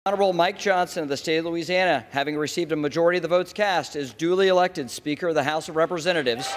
Honorable Mike Johnson of the state of Louisiana, having received a majority of the votes cast, is duly elected Speaker of the House of Representatives.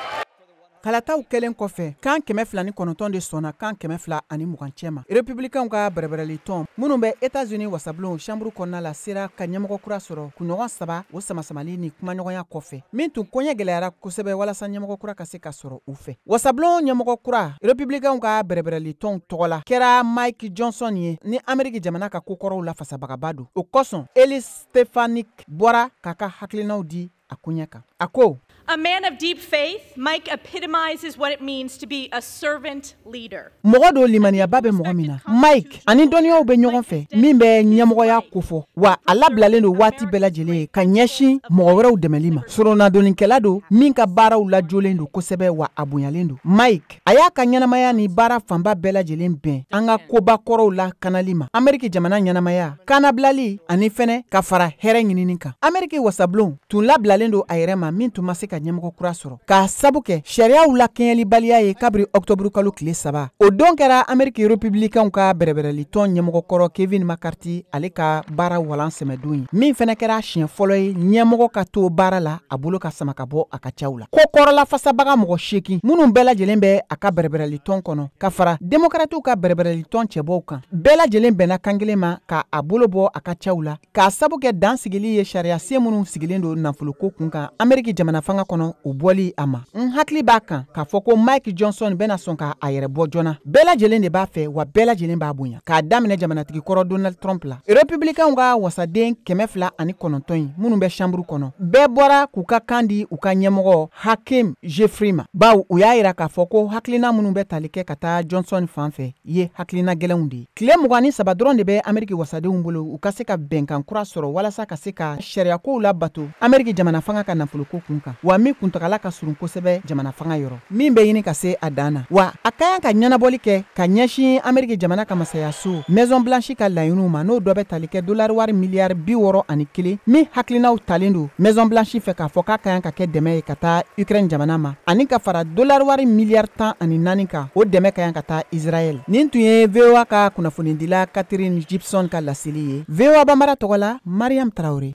Kalataw kelen kɔfɛ kan 209 de sɔnna kan 220 cɛma. Républicain ka bɛrɛbɛrɛli tɔn minnu bɛ États-Unis wasablon chambre kɔnɔna la sera ka ɲɛmɔgɔ kura sɔrɔ kunɲɔgɔn 3 o samasamali ni kumaɲɔgɔnya kɔfɛ min tun koɲɛ gɛlɛyara kosɛbɛ walasa ɲɛmɔgɔ kura ka se ka sɔrɔ u fɛ. Wasablon ɲɛmɔgɔ kura Républicain ka bɛrɛbɛrɛli tɔn tɔgɔ la kɛra Mike Johnson ye ni Ameriki jamana ka kokɔrɔw la fasabagaba don. O kosɔn Ellis Stefanik bɔra k'a ka hakilinaw di a koɲɛ kan. A ko a man of deep faith, Mike epitomizes what it means to be a servant leader. Mɔgɔ do limaniyaba bɛ mɔgɔ min na. Mike ani dɔnniyaw bɛ ɲɔgɔn fɛ min bɛ ɲɛmɔgɔya kofɔ wa a labilalen don waati bɛɛ lajɛlen ye ka ɲɛsin mɔgɔ wɛrɛw dɛmɛli ma. Soronadonikɛla don min ka baaraw lajolen don kosɛbɛ wa a bonyalen don. Mike a y'a ka ɲɛnamaya ni baara fanba bɛɛ lajɛlen bɛn an ka koba kɔrɔw la kanali ma. Ameriki jamana ɲɛnamaya, kanabilali ani fɛnɛ ka fara hɛrɛ ɲinini kan. Ameriki wasablon tun labilalen don a yɛrɛ ma min tun ma se ka ɲɛmɔgɔ kura sɔrɔ k'a sabu kɛ sariyaw la kɛɲɛlibaliya ye kabiri octobre kalo tile 3 o don kɛra Ameriki républicain ka bɛrɛbɛrɛli tɔn ɲɛmɔgɔ kɔrɔ Kevin McCarthy ale ka baara walan sɛmɛdon ye min fɛnɛ kɛra siɲɛ fɔlɔ ye ɲɛmɔgɔ ka to baara la a bolo ka sama ka bɔ a ka caw la ko kɔrɔla fasabaga mɔgɔ 8 minnu bɛɛ lajɛlen bɛ a ka bɛrɛbɛrɛli tɔn kɔnɔ ka fara démocratew ka bɛrɛbɛrɛli tɔn cɛbɔw kan bɛɛ lajɛlen bɛnna kan kelen ma ka a bolo bɔ a ka caw la k'a sabu kɛ dan sigili ye sariya sen minnu sigilen don nafolo ko kun kan Ameriki jamana fanga kɔnɔ o bɔli a ma hakili b'a kan k'a fɔ ko Mike Johnson bɛna sɔn ka a yɛrɛ bɔ joona bɛɛ lajɛlen de b'a fɛ wa bɛɛ lajɛlen b'a bonya k'a daminɛ jamanatigi kɔrɔ Donald Trump la républicain ka wasaden 209 in minnu bɛ chambre kɔnɔ bɛɛ bɔra k'u ka kan di u ka ɲɛmɔgɔ Hakeem Jeffrey ma baw u y'a yira k'a fɔ ko hakilina minnu bɛ tali kɛ ka taa Johnson fan fɛ ye hakilina gɛlɛnw de ye tile 23 dɔrɔn de bɛ Ameriki wasadenw bolo u ka se ka bɛnkan kura sɔrɔ walasa ka se ka sariyakow labato Ameriki jamana fanga ka nafolo ko kun kan wa min kuntagala ka surun kosɛbɛ jamana fanga yɔrɔ min bɛ ɲini ka se a dan na wa a ka ka ɲɛnabɔli kɛ ka ɲɛsin Ameriki jamana ka masaya so Maison Blanche ka laɲiniw ma n'o dɔ bɛ tali kɛ dollar wari miliyari 61 min hakilinaw talen don Maison Blanche fɛ k'a fɔ k'a ka ka kɛ dɛmɛ ye ka taa Ukraine jamana ma ani ka fara dollar wari miliyari 14 kan o dɛmɛ ka ka taa Israel nin tun ye VOA ka kunnafonidila Katherine Gypson ka laseli ye VOA Bambara tɔgɔ la Mariam Traore.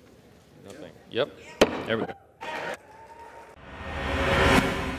Yep. There we go.